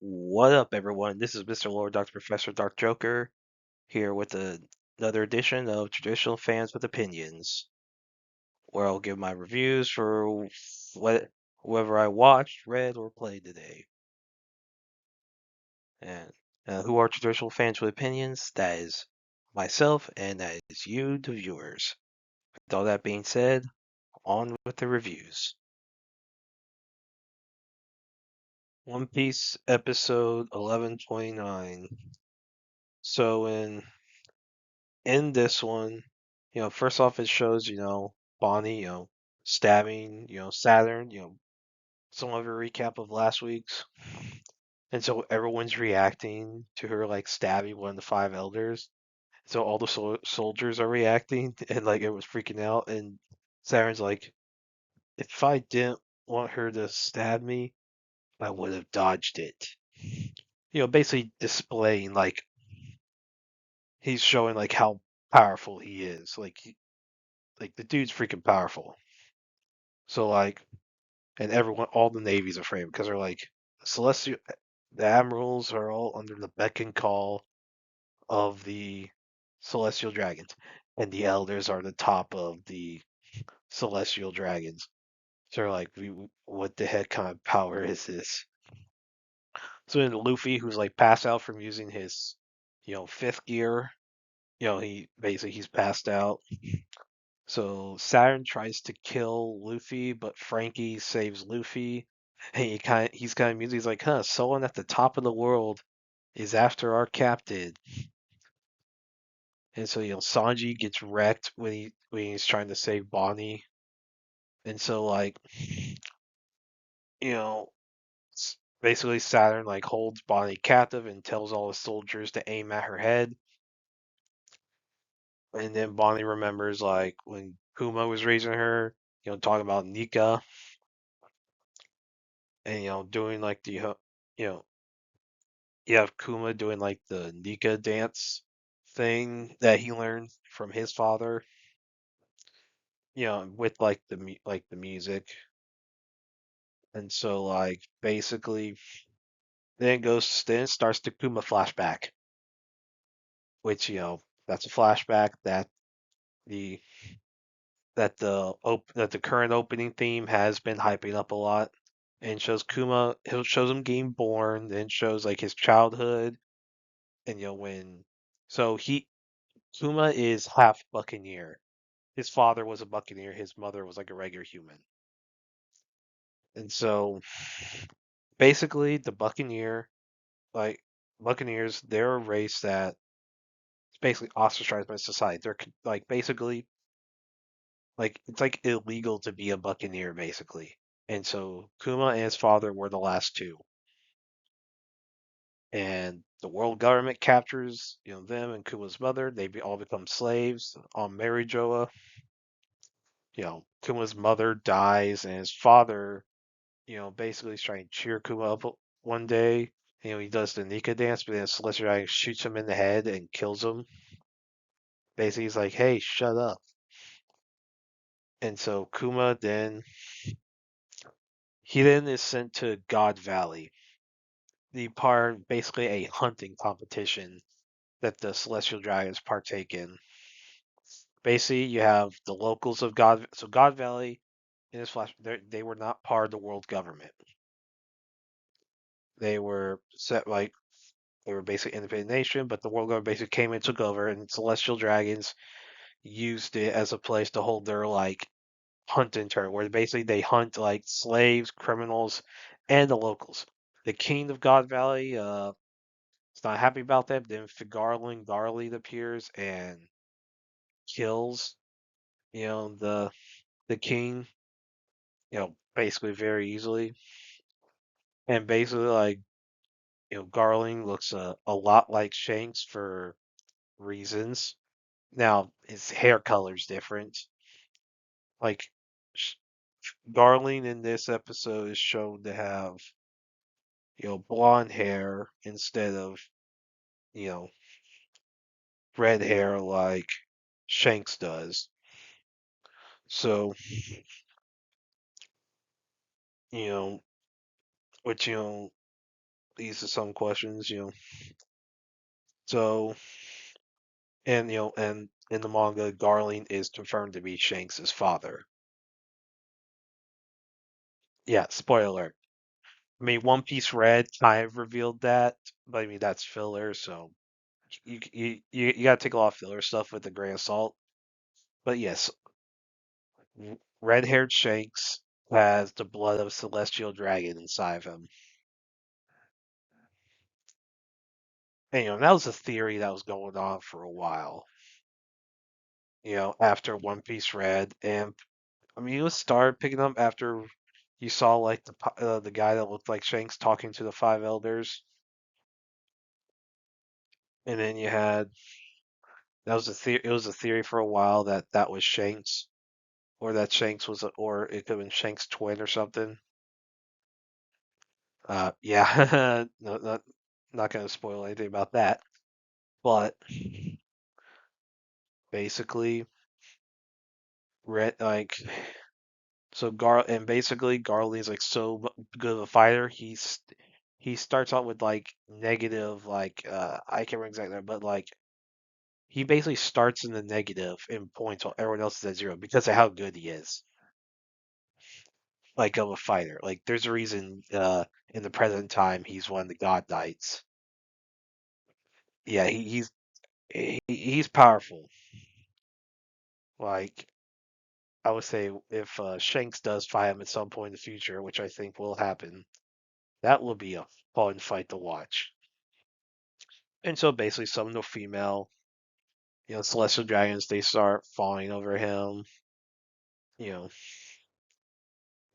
What up, everyone? This is Mr. Lord, Dr. Professor, Dark Joker, here with another edition of Traditional Fans with Opinions, where I'll give my reviews for whoever I watched, read, or played today. And who are Traditional Fans with Opinions? That is myself, and that is you, the viewers. With all that being said, on with the reviews. One Piece episode 1129. So in this one, first off, it shows, Bonnie, stabbing, Saturn, some of a recap of last week's. And so everyone's reacting to her, like, stabbing one of the five elders. So all the soldiers are reacting, and, like, it was freaking out. And Saturn's like, if I didn't want her to stab me, I would have dodged it. Basically displaying, like, he's showing, like, how powerful he is. Like the dude's freaking powerful. So like, and everyone, all the navies are afraid because they're like, celestial, the admirals are all under the beck and call of the celestial dragons, and the elders are the top of the celestial dragons. So they're like, what the heck kind of power is this? So then Luffy, who's like passed out from using his, fifth gear, he's passed out. So Saturn tries to kill Luffy, but Frankie saves Luffy. And he's kind of musing. He's like, "Huh, someone at the top of the world is after our captain." And so Sanji gets wrecked when he's trying to save Bonnie. And so like you know basically Saturn like holds Bonnie captive and tells all the soldiers to aim at her head. And then Bonnie remembers like when Kuma was raising her, talking about Nika and doing like you know you have Kuma doing like the Nika dance thing that he learned from his father, with like like the music. And so like basically then it starts the Kuma flashback, which that's a flashback the that the current opening theme has been hyping up a lot. And shows Kuma, it shows him getting born, then shows like his childhood, and when so he Kuma is half Buccaneer. His father was a Buccaneer, his mother was like a regular human. And so basically the like Buccaneers, they're a race that is basically ostracized by society. They're like basically like it's like illegal to be a Buccaneer basically. And so Kuma and his father were the last two. And the world government captures, them and Kuma's mother. All become slaves on Marijoa. Kuma's mother dies and his father basically he's trying to cheer Kuma up one day. He does the Nika dance, but then Celestial Dragon shoots him in the head and kills him. Basically, he's like, hey, shut up. And so Kuma then is sent to God Valley, basically a hunting competition that the Celestial Dragons partake in. Basically, you have the locals of so God Valley in this flash, they were not part of the world government. They were set like they were basically independent nation, but the world government basically came and took over, and celestial dragons used it as a place to hold their like hunting turn, where basically they hunt like slaves, criminals, and the locals. The king of God Valley is not happy about that. Then Figarling Garland appears and kills the king basically very easily, and basically like Garling looks a lot like Shanks for reasons. Now his hair color's different. Like Darling in this episode is shown to have blonde hair instead of you know red hair like Shanks does. So you know which leads to some questions, So, and in the manga, Garling is confirmed to be Shanks' father. Yeah, spoiler alert. I mean, One Piece Red kind of revealed that, but I mean that's filler, so you gotta take a lot of filler stuff with a grain of salt. But yes, red-haired Shanks has the blood of a celestial dragon inside of him. And that was a theory that was going on for a while. After One Piece Red, and I mean, it was started picking up after you saw like the guy that looked like Shanks talking to the five elders, and then you had that was a theory. It was a theory for a while that that was Shanks, or that Shanks was, or it could have been Shanks' twin or something. Yeah, no, not gonna spoil anything about that, but basically, Red like basically Garley's like so good of a fighter. He starts out with like negative, like I can't remember exactly, but like he basically starts in the negative in points while everyone else is at zero because of how good he is, like of a fighter. Like there's a reason in the present time he's one of the God Knights. Yeah, he's powerful. Like I would say if Shanks does fight him at some point in the future, which I think will happen, that will be a fun fight to watch. And so basically some of the female, celestial dragons, they start falling over him, you know,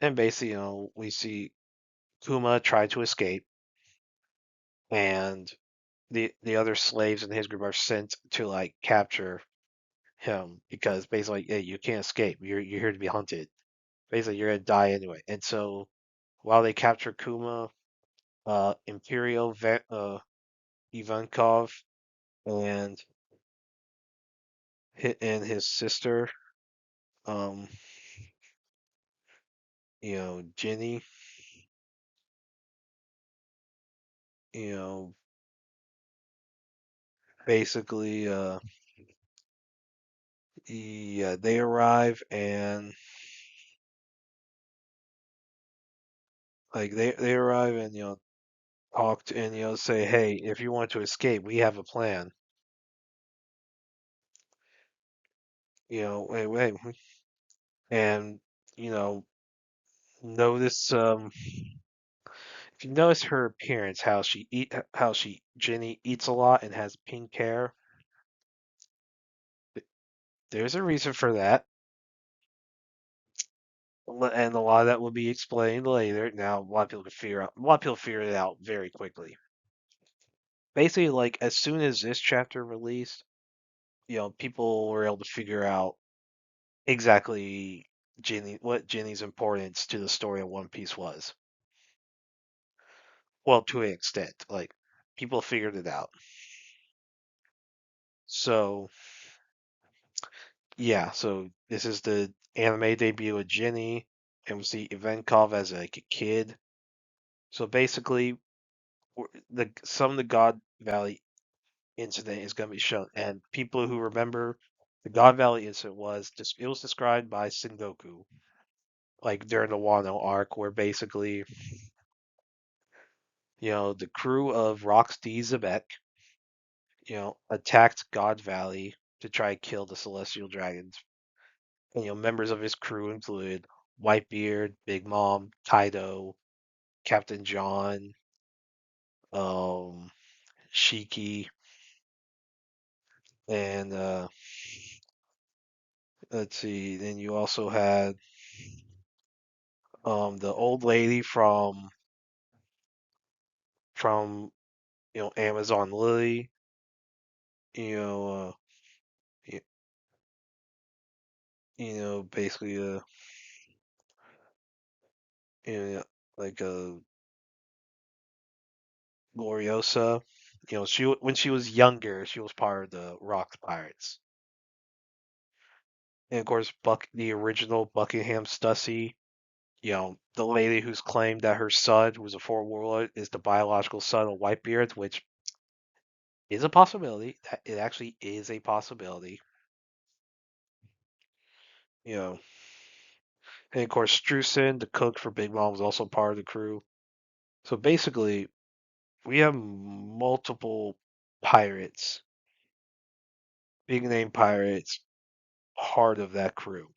and basically, we see Kuma try to escape, and the other slaves in his group are sent to like capture him because basically, hey, you can't escape. You're here to be hunted. Basically, you're gonna die anyway. And so while they capture Kuma, Imperial Ivankov and his sister, um, Ginny, you know, basically, yeah, they arrive and like they arrive and talk to, and say, hey, if you want to escape, we have a plan. Wait, wait, and you know, notice if you notice her appearance, how she Ginny eats a lot and has pink hair. There's a reason for that, and a lot of that will be explained later. Now, a lot of people figure it out very quickly. Basically, like as soon as this chapter released, people were able to figure out exactly what Ginny's importance to the story of One Piece was. Well, to an extent, like people figured it out. So yeah, so this is the anime debut of Ginny, and we see Ivankov as like a kid. So basically, the some of the God Valley incident is going to be shown, and people who remember the God Valley incident it was described by Sengoku, like during the Wano arc, where basically, the crew of Rocksteady Zebek, attacked God Valley to try to kill the Celestial Dragons. And, members of his crew included Whitebeard, Big Mom, Kaido, Captain John, um, Shiki, and let's see. Then you also had the old lady from Amazon Lily. You know, y- basically like Gloriosa. When she was younger, she was part of the Rock Pirates. And of course, the original Buckingham Stussy. The lady who's claimed that her son, who's a foreign warlord, is the biological son of Whitebeard, which is a possibility. That it actually is a possibility. You know, and of course, Strusen, the cook for Big Mom, was also part of the crew. So basically, we have multiple pirates, big name pirates, part of that crew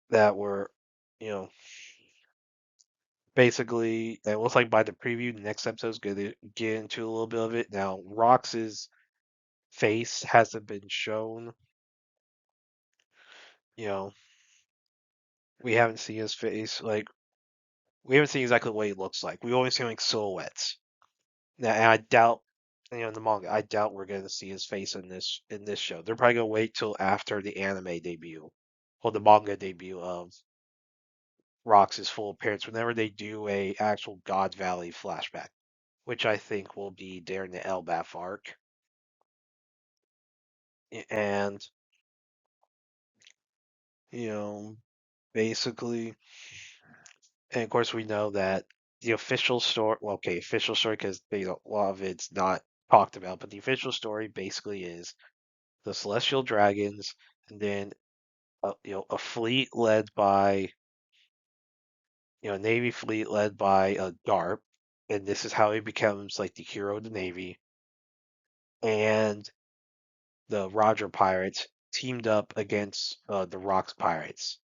that were, you know, basically, it looks like by the preview, the next episode is going to get into a little bit of it. Now, Rox's face hasn't been shown. You know, we haven't seen his face. Like, we haven't seen exactly what he looks like. We've only seen like silhouettes. Now, and I doubt, in the manga, I doubt we're going to see his face in this show. They're probably going to wait till after the anime debut, or the manga debut of Rox's full appearance. Whenever they do a actual God Valley flashback, which I think will be during the Elbaf arc, and you know, basically, and of course we know that the official story. Well, okay, official story because a lot of it's not talked about, but the official story basically is the Celestial Dragons, and then a fleet led by a Navy fleet led by a Garp, and this is how he becomes like the hero of the Navy, and the Roger pirates teamed up against the Rocks pirates.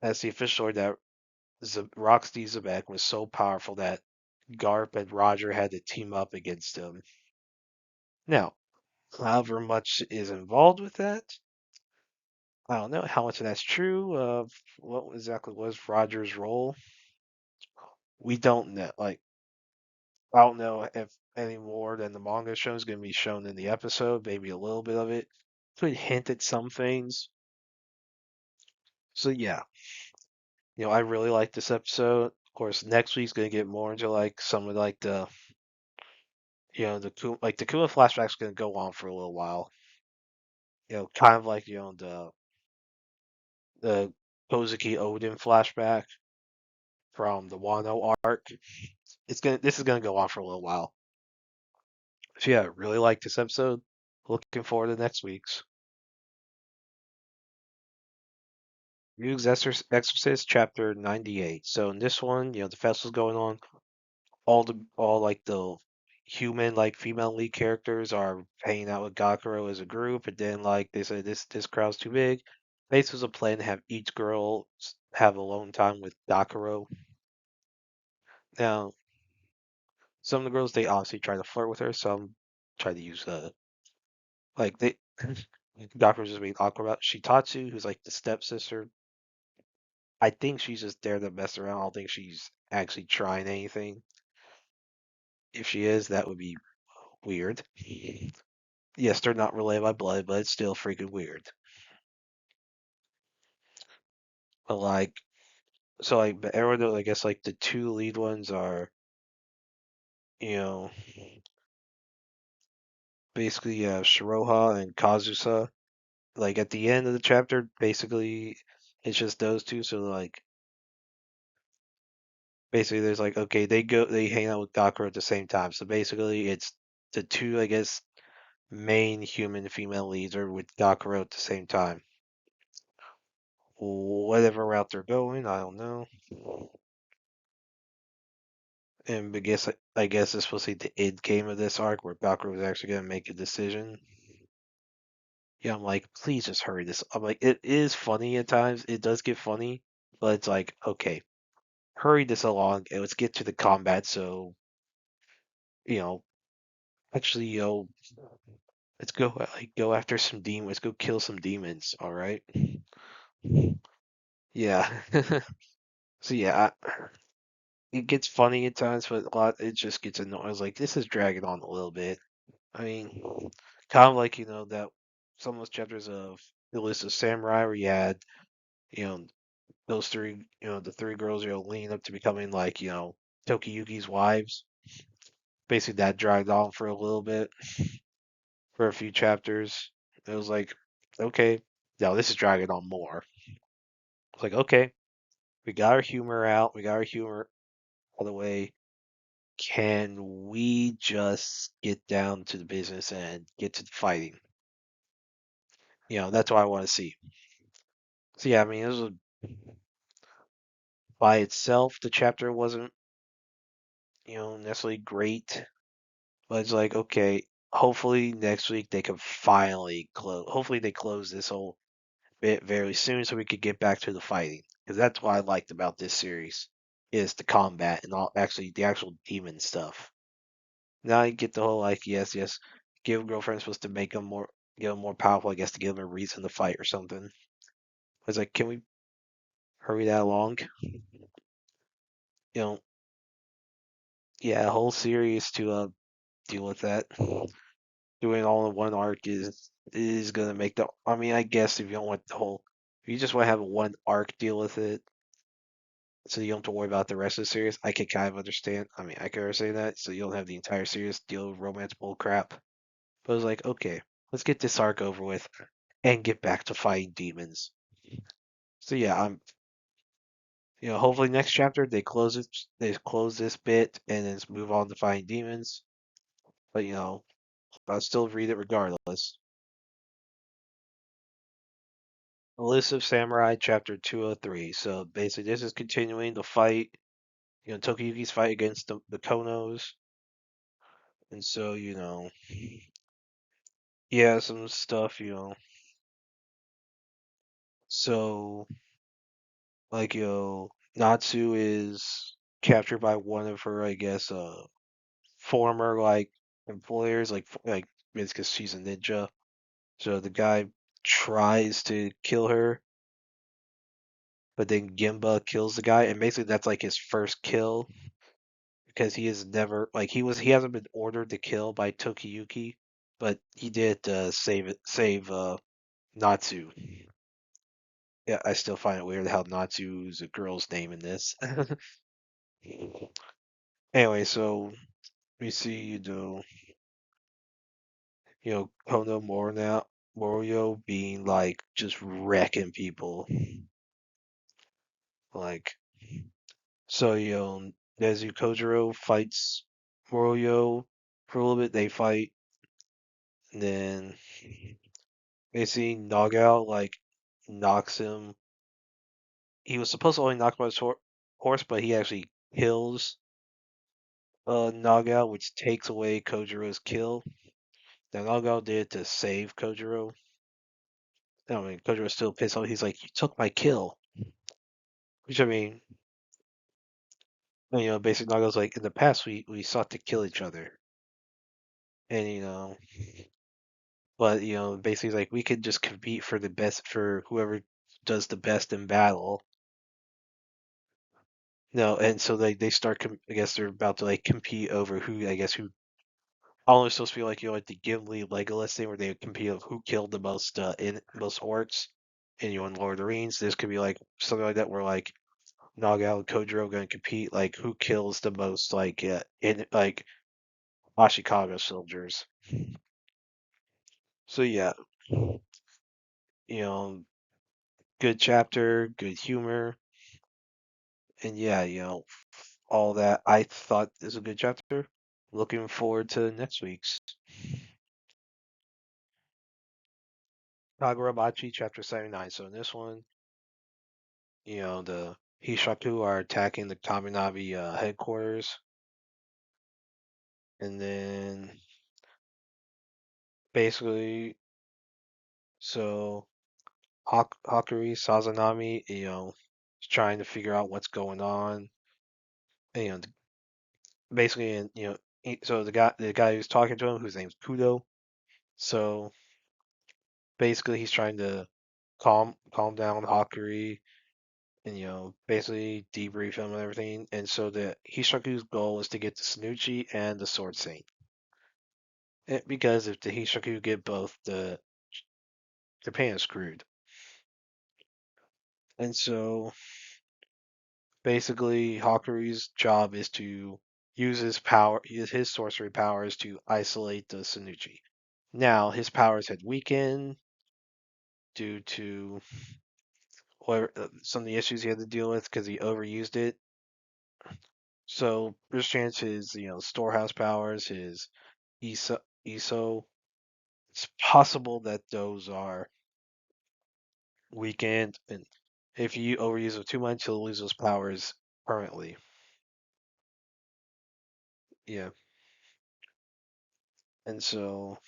That's the official story that Rox D. Zebek was so powerful that Garp and Roger had to team up against him. Now, however much is involved with that, I don't know how much of that's true. What exactly was Roger's role? We don't know. Like, I don't know if any more than the manga show is going to be shown in the episode. Maybe a little bit of it. Could hint at some things. So yeah, I really like this episode. Of course, next week's going to get more into like some of like the Kuma flashback's going to go on for a little while. Kind of like the Kozuki Odin flashback from the Wano arc. This is gonna go on for a little while. So yeah, really like this episode. Looking forward to next week's. Ryu's Exorcist Chapter 98. So in this one, the festival's going on. All like the human like female lead characters are hanging out with Gakuro as a group, and then like they said this crowd's too big. This was a plan to have each girl have alone time with Gakuro. Now, some of the girls they obviously try to flirt with her. Some try to use like they Gakuro's just being awkward about Shitatsu, who's like the stepsister. I think she's just there to mess around. I don't think she's actually trying anything. If she is, that would be weird. Yes, they're not related by blood, but it's still freaking weird. But like, but everyone, I guess like the two lead ones are, you know, basically Shiroha and Kazusa. Like at the end of the chapter, basically it's just those two. So like, basically there's like, okay, they hang out with Gakuro at the same time. So basically it's the two, I guess, main human female leads are with Gakuro at the same time. Whatever route they're going, I don't know. And I guess it's supposed to be the end game of this arc where Gakuro is actually gonna make a decision. Yeah, I'm like, please just hurry this. I'm like, it is funny at times. It does get funny, but it's like, okay, hurry this along and let's get to the combat. So, you know, actually, let's go go after some demons. Let's go kill some demons. All right. Yeah. So yeah, it gets funny at times, but a lot it just gets annoying. I was like, this is dragging on a little bit. I mean, kind of like that some of those chapters of Elusive Samurai where you had you know those three the three girls leading up to becoming like Tokiyuki's wives. Basically, that dragged on for a little bit for a few chapters. It was like, okay, no, this is dragging on more. It's like, okay, we got our humor out, we got our humor all the way. Can we just get down to the business and get to the fighting? That's what I want to see. So yeah, I mean, by itself, the chapter wasn't, necessarily great, but it's like, okay, hopefully next week they can finally close. Hopefully they close this whole bit very soon so we could get back to the fighting. Because that's what I liked about this series is the combat and all actually the actual demon stuff. Now you get the whole like yes, give girlfriend supposed to make them more more powerful, I guess, to give them a reason to fight or something. I was like, can we hurry that along? You know, yeah, a whole series to deal with that. Doing it all in one arc is gonna make the. I mean, I guess if you don't want the whole, if you just want to have one arc deal with it, so you don't have to worry about the rest of the series, I could kind of understand. I mean, I could understand that, so you don't have the entire series deal with romance bull crap. But I was like, okay, let's get this arc over with and get back to fighting demons. So yeah, hopefully next chapter they close this bit and then move on to fighting demons. But I'll still read it regardless. Elusive Samurai Chapter 203. So basically, this is continuing the fight. Tokiyuki's fight against the Konos, and so yeah, some stuff. So like Natsu is captured by one of her, I guess, former like employers, like it's because she's a ninja. So the guy tries to kill her, but then Gimba kills the guy, and basically that's like his first kill because he has never like he hasn't been ordered to kill by Tokiyuki, but he did save Natsu. Yeah, I still find it weird how Natsu's a girl's name in this. Anyway, so we see Kono Moroyo being like just wrecking people. Like so Nezu Kojiro fights Moroyo for a little bit, they fight, and then basically Nagao like knocks him. He was supposed to only knock him on his horse, but he actually kills Nagao, which takes away Kojiro's kill. Now Nagao did it to save Kojiro. I mean, Kojiro's still pissed off. He's like, "You took my kill," which I mean, basically Nagao's like, "In the past, we sought to kill each other," and but basically like we could just compete for the best for whoever does the best in battle. No, and so they start. I guess they're about to like compete over who. I guess who. Almost supposed to be like like the Gimli Legolas thing, where they compete of who killed the most orcs. And in Lord of the Rings, this could be like something like that, where like Nagao and Kojiro going to compete, like who kills the most like in like Ashikaga soldiers. So yeah, you know, good chapter, good humor, and yeah, all that. I thought is a good chapter. Looking forward to next week's Kagurabachi Chapter 79. So in this one, the Hishaku are attacking the Kaminabi headquarters, and then basically, so Hakuri Sazanami, is trying to figure out what's going on. And, basically, and so the guy who's talking to him, whose name's Kudo. So basically, he's trying to calm down Hakuri and basically debrief him and everything. And so the Hishaku's goal is to get the Sanuchi and the Sword Saint. Because if the Hishaku get both, the Japan's screwed. And so basically, Hakuru's job is to use his sorcery powers to isolate the Sanuchi. Now, his powers had weakened due to some of the issues he had to deal with because he overused it. So there's chance his storehouse powers, his ISO. It's possible that those are weakened, and if you overuse it too much, he'll lose those powers permanently. Yeah, and so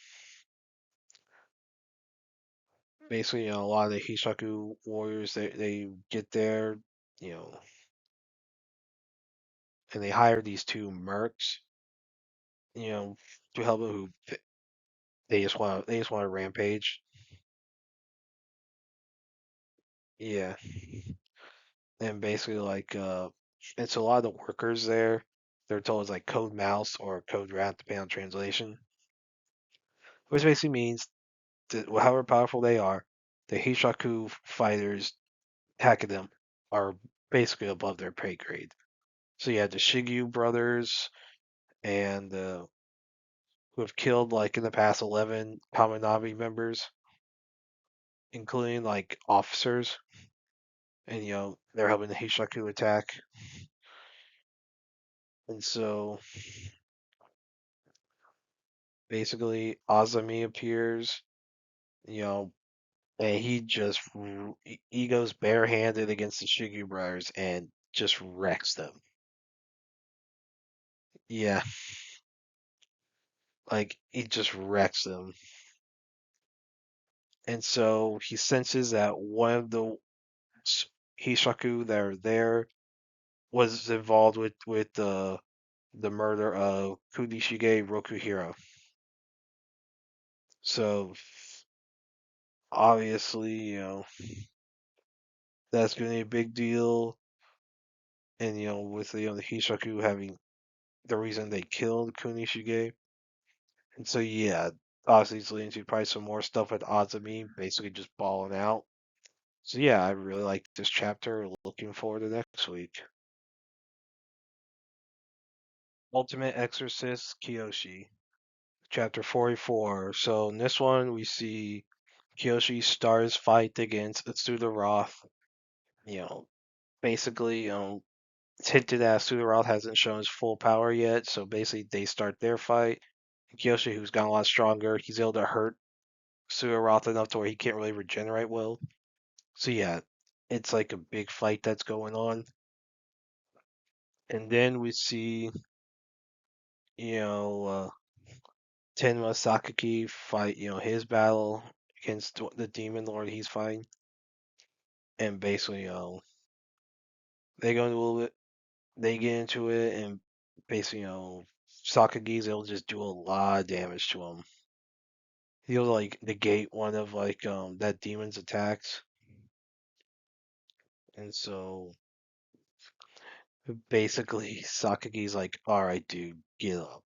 basically, a lot of the Hishaku warriors they get there, you know, and they hire these two mercs, you know, to help them. They just want to rampage. Yeah, and basically it's a lot of the workers there. They're told it's like code mouse or code rat, depending on translation, which basically means that however powerful they are, the Hishaku fighters attacking them are basically above their pay grade. So you have the Shigyu brothers and who have killed like in the past 11 Kaminami members, including like officers, and they're helping the Hishaku attack. And so basically, Azami appears, you know, and he goes barehanded against the Shigyu brothers and just wrecks them. Yeah, like he just wrecks them. And so he senses that one of the Hishaku that are there was involved with the murder of Kunishige Rokuhiro. So obviously, that's going to be a big deal. And with the Hishaku having the reason they killed Kunishige, and so yeah, obviously it's leading to probably some more stuff with Azami, basically just balling out. So yeah, I really like this chapter. Looking forward to next week. Ultimate Exorcist Kiyoshi, chapter 44. So in this one, we see Kiyoshi stars fight against Atsuda Roth. You know, basically, it's hinted that Atsuda Roth hasn't shown his full power yet. So basically, they start their fight. Kiyoshi, who's gotten a lot stronger, he's able to hurt Atsuda Roth enough to where he can't really regenerate well. So yeah, it's like a big fight that's going on. And then we see, you know, uh, Tenma Sakaki fight, his battle against the demon lord he's fighting. And basically, they go into a little bit, they get into it, and basically, Sakagi's able to just do a lot of damage to him. He'll like negate one of like that demon's attacks. And so basically Sakagi's like, alright dude, get up.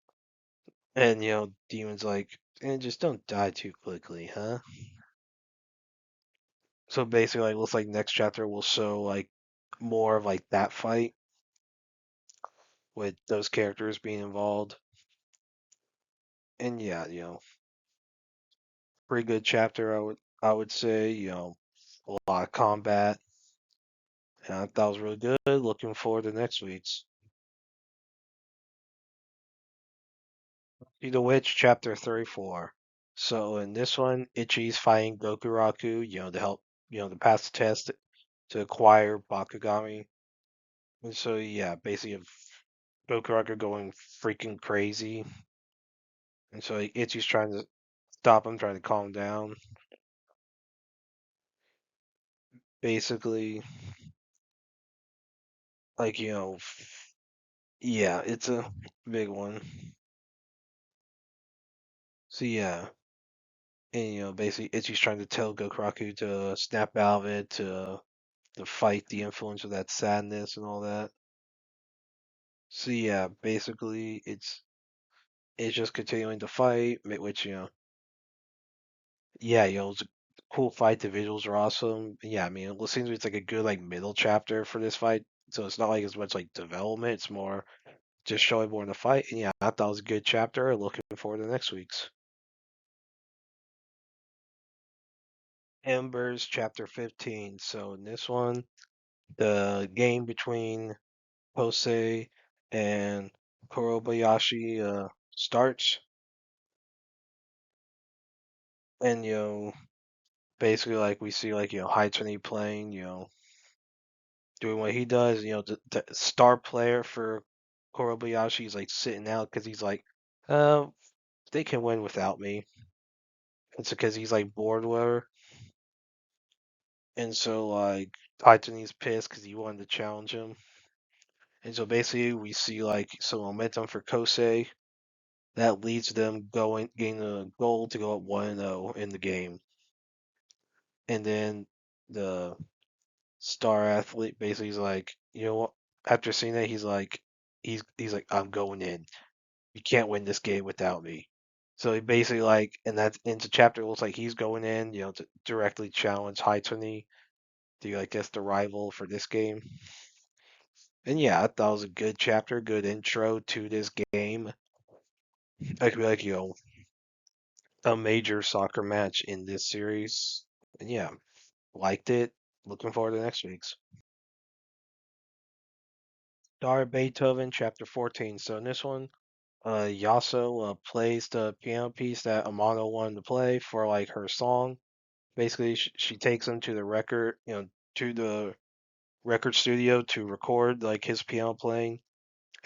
And demon's like, and just don't die too quickly, huh? So basically, like, looks like next chapter will show like more of like that fight with those characters being involved. And yeah, pretty good chapter. I would say, a lot of combat. And I thought it was really good. Looking forward to next week's. See the Witch, chapter 34. So in this one, Ichi's fighting Gokuraku, to help, to pass the test to acquire Bakugami. And so yeah, basically Gokuraku going freaking crazy. And so Ichi's trying to stop him, trying to calm him down. Basically, like, yeah, it's a big one. So yeah, and basically Ichi's trying to tell Gokuraku to snap out of it, to fight the influence of that sadness and all that. So yeah, basically it's just continuing to fight, which yeah, it's a cool fight. The visuals are awesome. Yeah, I mean, it seems like it's like a good like middle chapter for this fight. So it's not like as much like development. It's more just showing more in the fight. And yeah, I thought it was a good chapter. Looking forward to next week's. Embers Chapter 15. So in this one, the game between Kosei and Kurabayashi starts, and basically like we see like Haitani playing, doing what he does. The star player for Kurabayashi is like sitting out because he's like, uh, they can win without me. It's because he's like bored with her, and so like Haitani's pissed because he wanted to challenge him. And so basically, we see like some momentum for Kosei that leads them going getting a goal to go up 1-0 in the game. And then the star athlete basically is like, you know what? After seeing that, he's like, I'm going in. You can't win this game without me. So he basically like, and that's into chapter. It looks like he's going in, to directly challenge Haitani to I guess the rival for this game. And yeah, I thought it was a good chapter, good intro to this game. I could be like, a major soccer match in this series. And yeah, liked it. Looking forward to next week's. Star Beethoven, Chapter 14. So in this one, Yaso plays the piano piece that Amano wanted to play for like her song. Basically, she takes him to the to the record studio to record like his piano playing.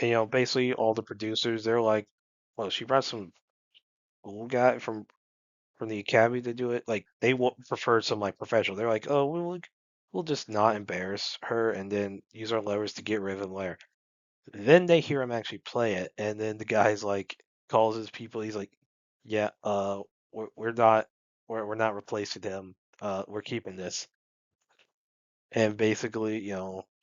And basically all the producers, they're like, well, she brought some old guy from the academy to do it. Like they prefer some like professional. They're like, oh, we'll just not embarrass her and then use our levers to get rid of him later. Then they hear him actually play it, and then the guy's like calls his people. He's like, yeah, we're not we're not replacing him. We're keeping this. And basically,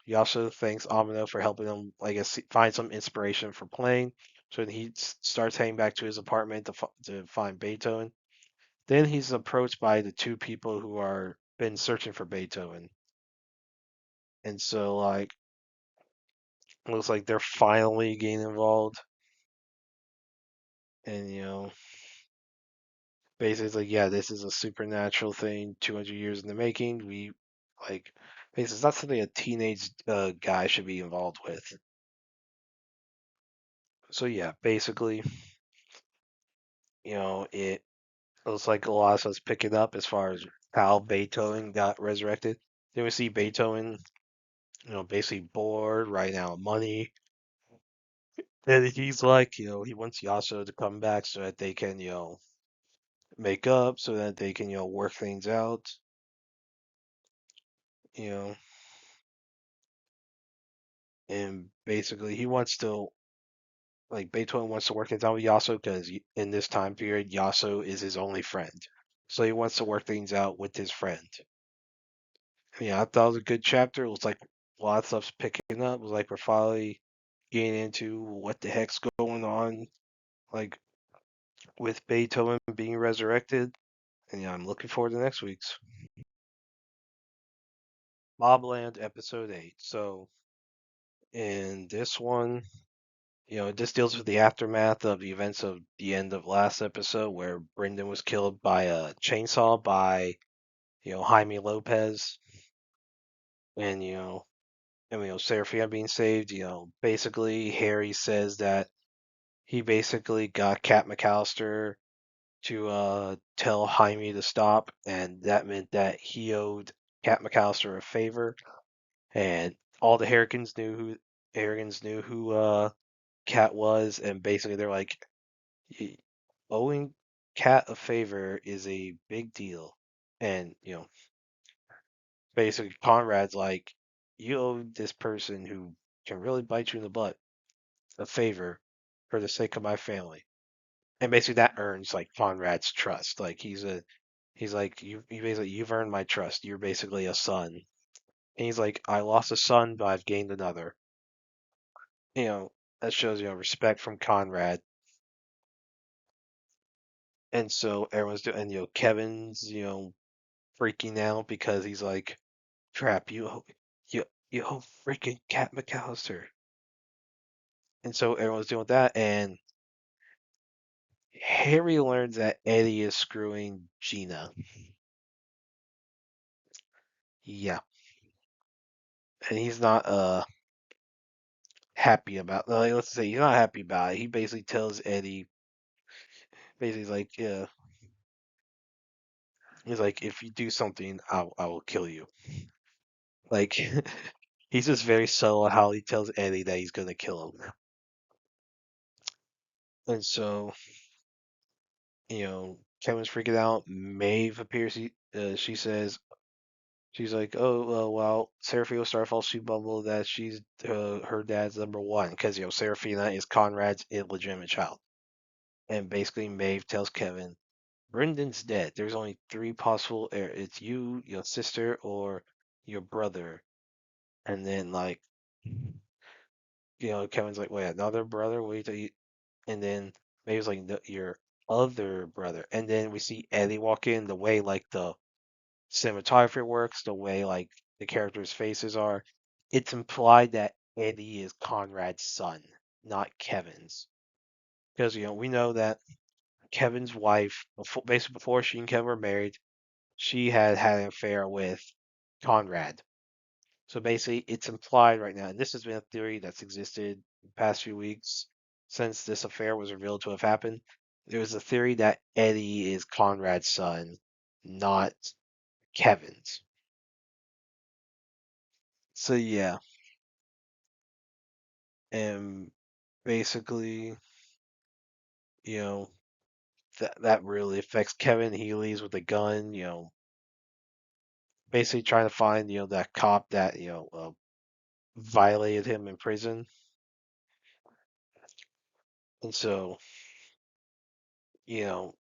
Yasha thanks Amino for helping him, I guess, find some inspiration for playing. So he starts heading back to his apartment to find Beethoven. Then he's approached by the two people who are been searching for Beethoven. And so like looks like they're finally getting involved. And basically yeah, this is a supernatural thing, 200 years in the making. We like basically it's not something a teenage guy should be involved with. So yeah, basically, it looks like a lot of stuff's picking up as far as how Beethoven got resurrected. Then we see Beethoven, basically bored, right now money. And he's like, he wants Yasuo to come back so that they can, make up, so that they can, work things out. You know, and basically he wants to, like, Beethoven wants to work things out with Yasuo because in this time period, Yasuo is his only friend. So he wants to work things out with his friend. Yeah, I thought it was a good chapter. It was like a lot of stuff's picking up. It was like we're finally getting into what the heck's going on, like with Beethoven being resurrected. And yeah, I'm looking forward to next week's MobLand episode 8. So in this one, this deals with the aftermath of the events of the end of last episode where Brendan was killed by a chainsaw by, Jaime Lopez and Seraphina being saved. Basically Harry says that he basically got Cat McAllister to tell Jaime to stop, and that meant that he owed Cat McAllister a favor, and all the Harrigans knew who Cat was, and basically they're like, owing Cat a favor is a big deal, and basically Conrad's like, you owe this person who can really bite you in the butt a favor for the sake of my family. And basically that earns like Conrad's trust. Like he's like you basically you've earned my trust. You're basically a son. And he's like, I lost a son, but I've gained another. You know, that shows respect from Conrad. And so everyone's doing, and Kevin's freaking out because he's like, crap, you owe freaking Cat McAllister. And so everyone's doing that, and Harry learns that Eddie is screwing Gina. Yeah, and he's not happy about. Like, let's say he's not happy about it. He basically tells Eddie, basically like, yeah, he's like, if you do something, I will kill you. Like, he's just very subtle on how he tells Eddie that he's gonna kill him. And so, Kevin's freaking out. Maeve appears. She says, she's like, oh, well, Serafina Starfall, she bumbled that she's her dad's number one because, Serafina is Conrad's illegitimate child. And basically, Maeve tells Kevin, Brendan's dead. There's only three possible heirs. It's you, your sister, or your brother. And then, like, Kevin's like, wait, another brother? Wait till you. And then Maeve's like, "No, your other brother." And then we see Eddie walk in, the way, like, the cinematography works, the way, like, the characters' faces are. It's implied that Eddie is Conrad's son, not Kevin's. Because, we know that Kevin's wife, basically before she and Kevin were married, she had had an affair with Conrad. So basically, it's implied right now, and this has been a theory that's existed the past few weeks since this affair was revealed to have happened. There's a theory that Eddie is Conrad's son, not Kevin's. So yeah, and basically, you know, that really affects Kevin. He leaves with a gun, basically trying to find, that cop that, violated him in prison. And so, you know,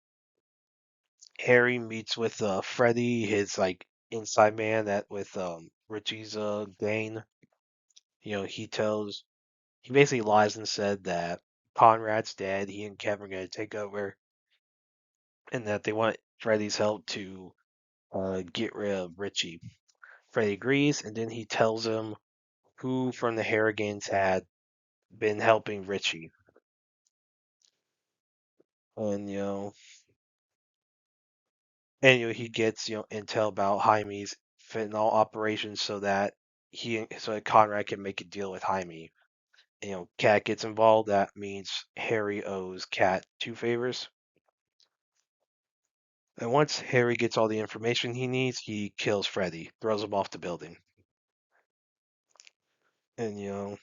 Harry meets with Freddy, his, like, inside man that with Richie's Dane. He basically lies and said that Conrad's dead, he and Kevin are gonna take over, and that they want Freddy's help to get rid of Richie. Freddy agrees, and then he tells him who from the Harrigans had been helping Richie. And he gets intel about Jaime's fentanyl operations so that Conrad can make a deal with Jaime. Cat gets involved. That means Harry owes Cat two favors. And once Harry gets all the information he needs, he kills Freddy, throws him off the building. And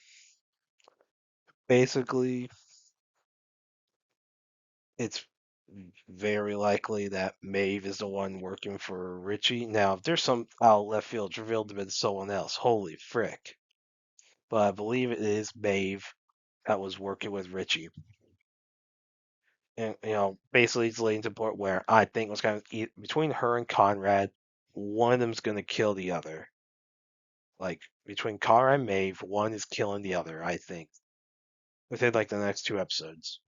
basically, it's very likely that Maeve is the one working for Richie. Now, if there's some out left field, it's revealed to be someone else. Holy frick! But I believe it is Maeve that was working with Richie. And basically it's leading to the point where I think was kind of between her and Conrad, one of them's gonna kill the other. Like, between Conrad and Maeve, one is killing the other, I think, within, like, the next two episodes.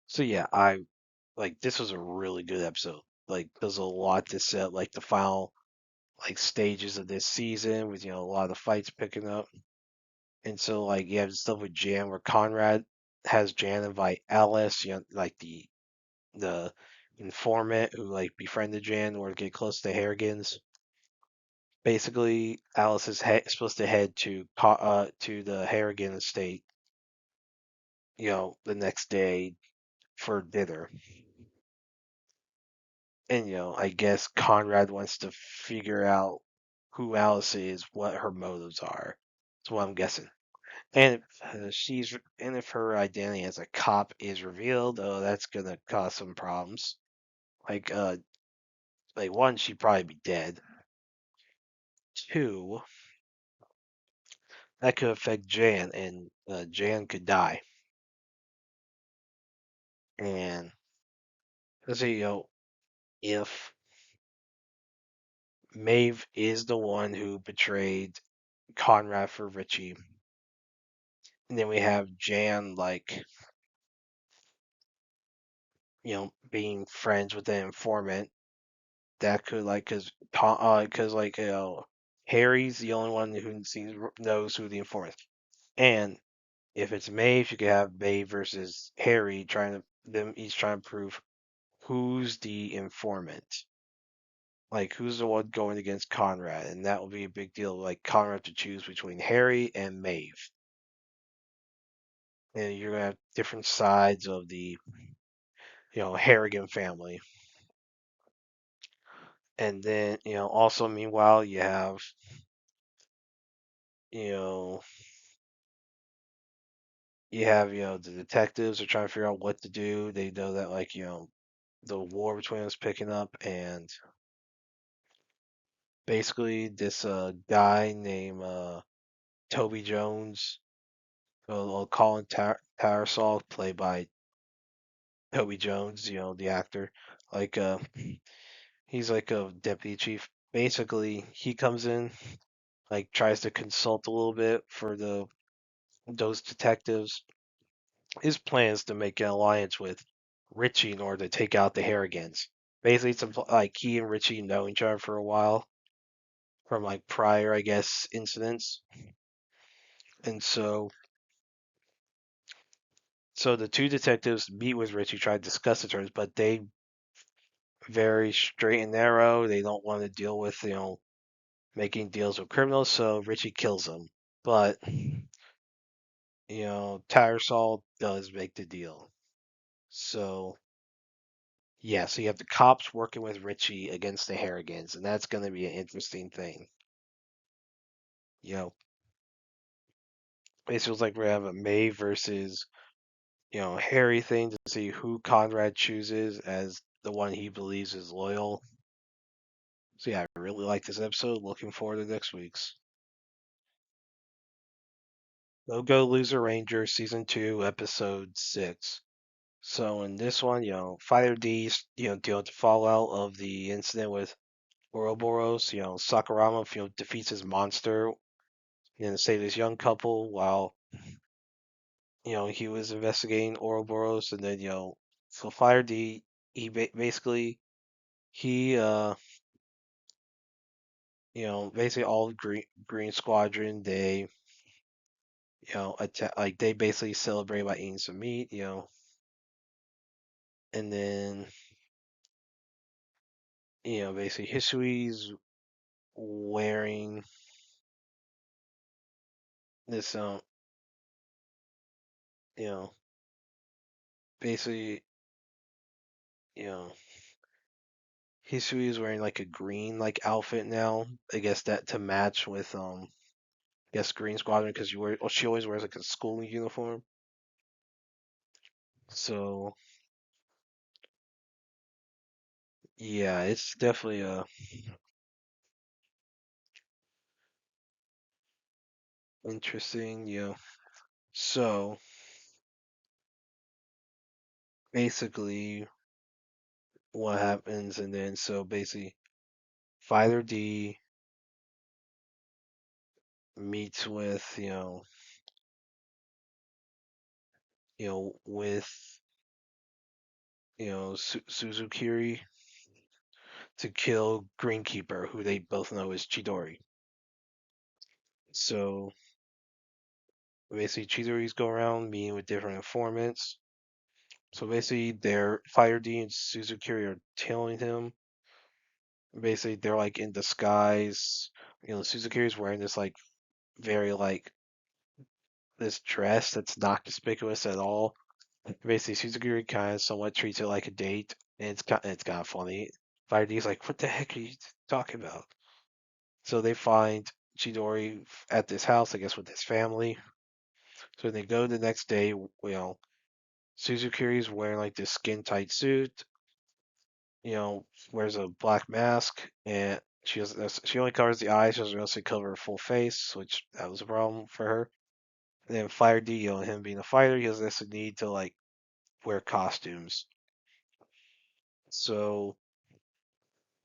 So yeah, I like this was a really good episode. Like, there's a lot to set, like, the final, like, stages of this season with a lot of the fights picking up. And so, like, you have stuff with Jan where Conrad has Jan invite Alice, like the informant who, like, befriended Jan or get close to Harrigan's. Basically, Alice is supposed to head to the Harrigan estate, the next day for dinner. And I guess Conrad wants to figure out who Alice is, what her motives are. That's what I'm guessing. And if her identity as a cop is revealed, oh, that's gonna cause some problems. Like, one, she'd probably be dead. Two, that could affect Jan, and Jan could die. And let's say, if Maeve is the one who betrayed Conrad for Richie, and then we have Jan, like, being friends with the informant, that could, like, because, like, Harry's the only one who knows who the informant is. And if it's Maeve, you could have Maeve versus Harry them each trying to prove who's the informant. like who's the one going against Conrad, and that will be a big deal. Like Conrad to choose between Harry and Maeve, and you're gonna have different sides of the Harrigan family, and then also meanwhile you have you know the detectives are trying to figure out what to do. They know that like the war between them is picking up, and basically this guy named Toby Jones, Colin Tarsall, played by Toby Jones, the actor, like he's like a deputy chief. Basically, he comes in, like tries to consult a little bit for those detectives. His plan is to make an alliance with Richie in order to take out the Harrigans. Basically, like he and Richie know each other for a while from like prior, I guess, incidents, and so the two detectives meet with Richie, try to discuss the terms, but they very straight and narrow. They don't want to deal with making deals with criminals, so Richie kills them. But Tattersall does make the deal. So yeah, so you have the cops working with Richie against the Harrigans, and that's going to be an interesting thing. You know, it feels like we have a May versus Harry thing to see who Conrad chooses as the one he believes is loyal. So yeah, I really like this episode. Looking forward to next week's. Go Go Loser Ranger Season 2, Episode 6. So in this one, Fighter D's, deal with the fallout of the incident with Ouroboros. Sakurama, defeats his monster, to save this young couple while, he was investigating Ouroboros. And then, so Fire D, basically, he, basically all Green Squadron, they, attack, like they basically celebrate by eating some meat, and then, basically Hisui's wearing this, you know, basically, you know, Hisui is wearing like a green like outfit now. I guess that to match with I guess Green Squadron because she always wears like a school uniform. So yeah, it's definitely interesting. So basically, what happens, and then so basically, Fighter D meets with with Suzukiri to kill Greenkeeper, who they both know is Chidori. So basically, Chidori's go around meeting with different informants. So basically, their Fire D and Suzukiri are tailing him. Basically, they're like in disguise. Suzukiri's wearing this like very like this dress that's not conspicuous at all. Basically, Suzukiri kind of somewhat treats it like a date, and it's kind of funny. Fire D's like, "What the heck are you talking about?" So they find Chidori at this house, I guess, with his family. So they go the next day. Suzukiri's wearing like this skin tight suit. Wears a black mask, and she only covers the eyes. She doesn't really cover her full face, which that was a problem for her. And then Fire D, him being a fighter, he has this need to like wear costumes. So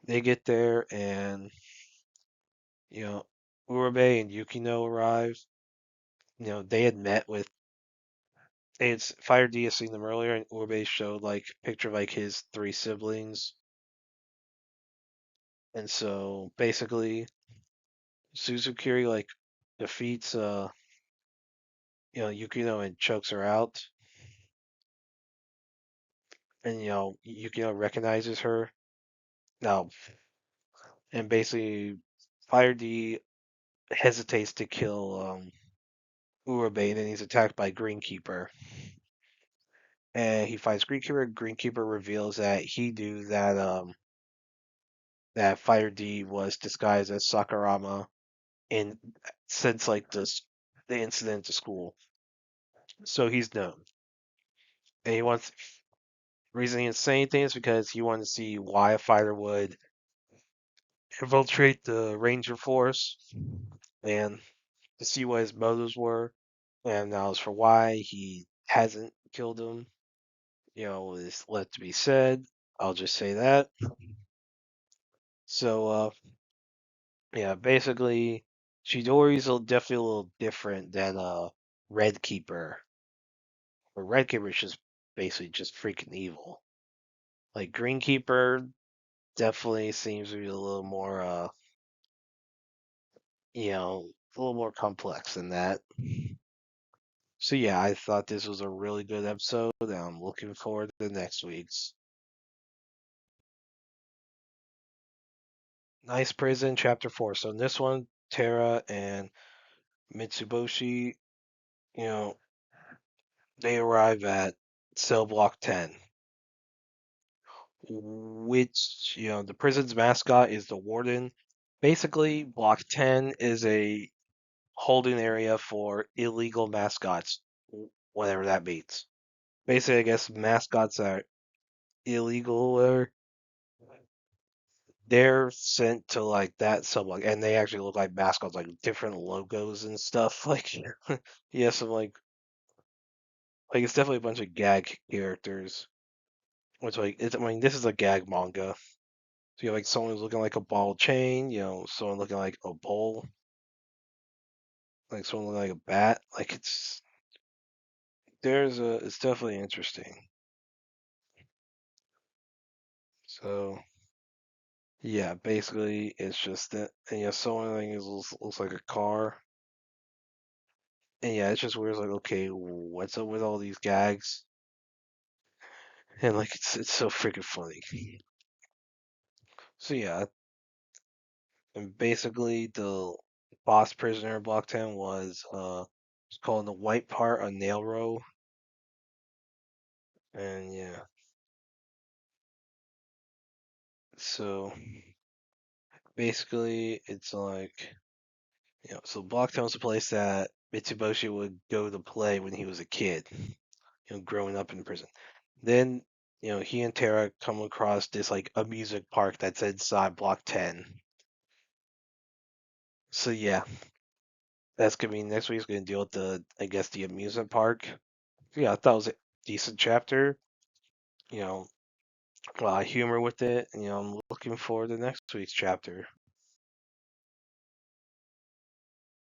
they get there, and you know, Urabe and Yukino arrive. They had met with Fire D had seen them earlier, and Urabe showed like a picture of like his three siblings. And so basically, Suzukiri like defeats Yukino and chokes her out, and Yukino recognizes her. Now, and basically Fire D hesitates to kill Urabe, and then he's attacked by Greenkeeper. And he fights Greenkeeper. Greenkeeper reveals that he knew that Fire D was disguised as Sakurama in since like the incident to school. So he's known. And he wants reason he didn't say anything is because he wanted to see why a fighter would infiltrate the Ranger force and to see what his motives were. And now as for why he hasn't killed him, is left to be said. I'll just say that. So yeah, basically Chidori's definitely a little different than Red Keeper. But Red Keeper is just basically just freaking evil. Like Green Keeper definitely seems to be a little more a little more complex than that. So yeah, I thought this was a really good episode, and I'm looking forward to next week's. Nice Prison, Chapter 4. So in this one, Tara and Mitsuboshi, you know, they arrive at cell block 10, which, the prison's mascot is the warden. Basically, block 10 is a holding area for illegal mascots, whatever that means. Basically, I guess mascots are illegal or they're sent to like that sublog, and they actually look like mascots, like different logos and stuff. Like, yeah, some like it's definitely a bunch of gag characters. Which like it's, I mean, this is a gag manga. So you have like someone who's looking like a ball chain, someone looking like a bowl, like someone looking like a bat. Like it's definitely interesting. So yeah, basically it's just that, and someone like looks like a car. And yeah, it's just weird. It's like, okay, what's up with all these gags? And like, it's so freaking funny. So yeah, and basically the boss prisoner of Block 10 was it's called the White Part of Nail Row, and yeah, so basically it's like so Block 10 was a place that Mitsuboshi would go to play when he was a kid, growing up in prison. Then he and Tara come across this like a music park that's inside Block 10. So yeah, that's gonna be next week's gonna deal with I guess the amusement park. So yeah, I thought it was a decent chapter. You know, a lot of humor with it. And, I'm looking forward to next week's chapter.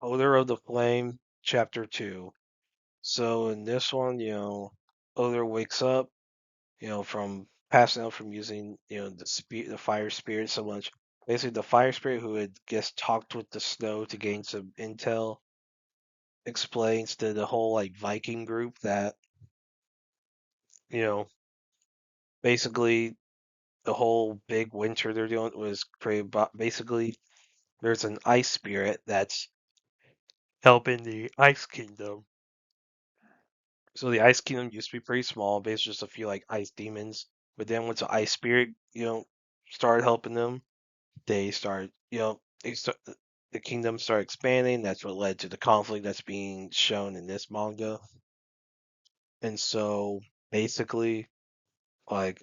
Odor of the Flame, chapter 2. So in this one, Odor wakes up, from passing out from using, the fire spirit so much. Basically, the fire spirit who had just talked with the snow to gain some intel explains to the whole like Viking group that you know basically the whole big winter they're doing was created by basically there's an ice spirit that's helping the ice kingdom. So the ice kingdom used to be pretty small, basically just a few like ice demons. But then once the ice spirit, started helping them, they started, the kingdom started expanding. That's what led to the conflict that's being shown in this manga. And so basically, like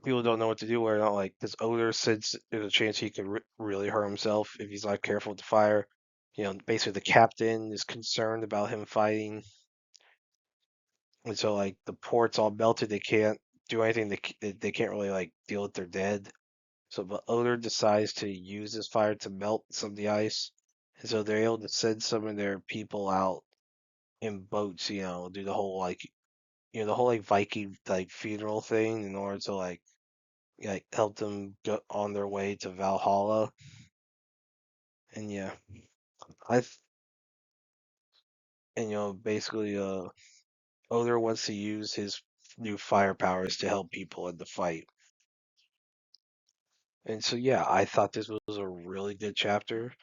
people don't know what to do. Where not like this odor since there's a chance he could really hurt himself if he's not careful with the fire. Basically the captain is concerned about him fighting, and so like the port's all melted. They can't do anything. They can't really like deal with their dead. So, but Odor decides to use this fire to melt some of the ice, and so they're able to send some of their people out in boats. Do the whole like the whole like Viking like funeral thing in order to like help them get on their way to Valhalla. And yeah, I and basically Other wants to use his new fire powers to help people in the fight. And so yeah, I thought this was a really good chapter,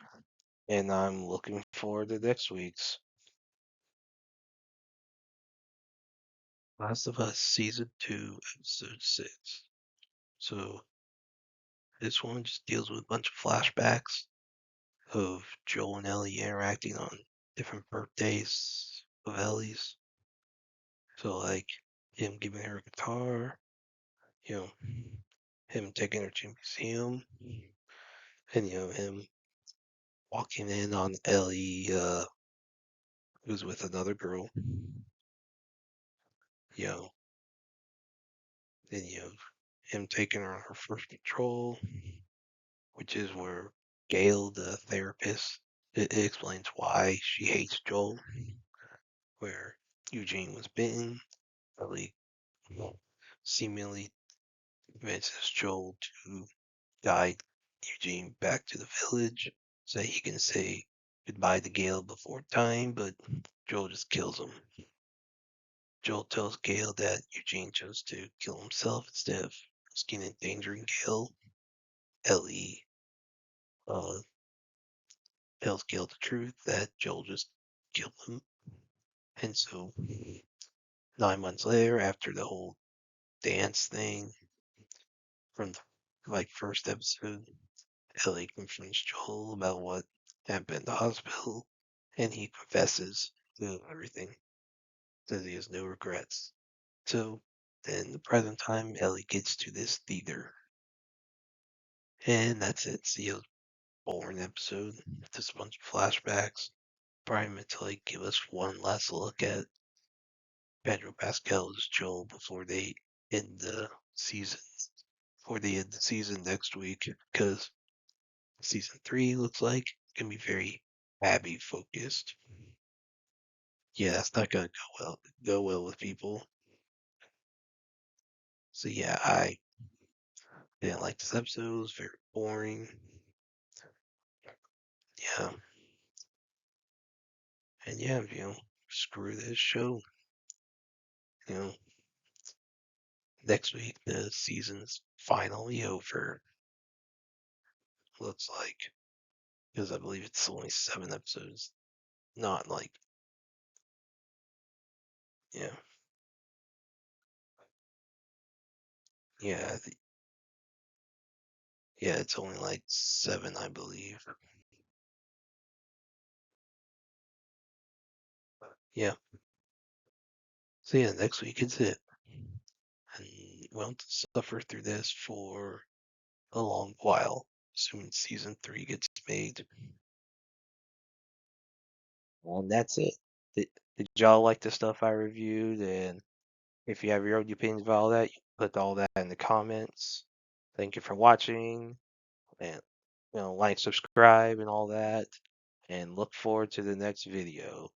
and I'm looking forward to next week's Last of Us Season 2, Episode 6. So this one just deals with a bunch of flashbacks of Joel and Ellie interacting on different birthdays of Ellie's. So like him giving her a guitar, you know, him taking her to a museum, and him walking in on Ellie who's with another girl, you know, and him taking her on her first patrol, which is where Gail, the therapist, it explains why she hates Joel, where Eugene was bitten, Ellie seemingly convinces Joel to guide Eugene back to the village so that he can say goodbye to Gale before time, but Joel just kills him. Joel tells Gale that Eugene chose to kill himself instead of risking endangering Gale. Ellie uh, tells Gale the truth that Joel just killed him. And so 9 months later, after the whole dance thing from the first episode, Ellie confronts Joel about what happened in the hospital, and he confesses to everything, says he has no regrets. So then the present time, Ellie gets to this theater, and that's it. See a boring episode, just a bunch of flashbacks. Probably meant to give us one last look at Pedro Pascal's Joel before they end the season. Before they end the season next week, because season 3 looks like it's gonna be very Abby focused. Yeah, that's not gonna go well with people. So yeah, I didn't like this episode. It was very boring. Yeah, and yeah, screw this show. You know, next week the season's finally over. Looks like, because I believe it's only 7 episodes. Not like, yeah, yeah, yeah. It's only like 7, I believe. Yeah. So yeah, next week is it, and we'll have to suffer through this for a long while, assuming season 3 gets made. And that's it. Did y'all like the stuff I reviewed? And if you have your own opinions about all that, you can put all that in the comments. Thank you for watching, and like, subscribe, and all that. And look forward to the next video.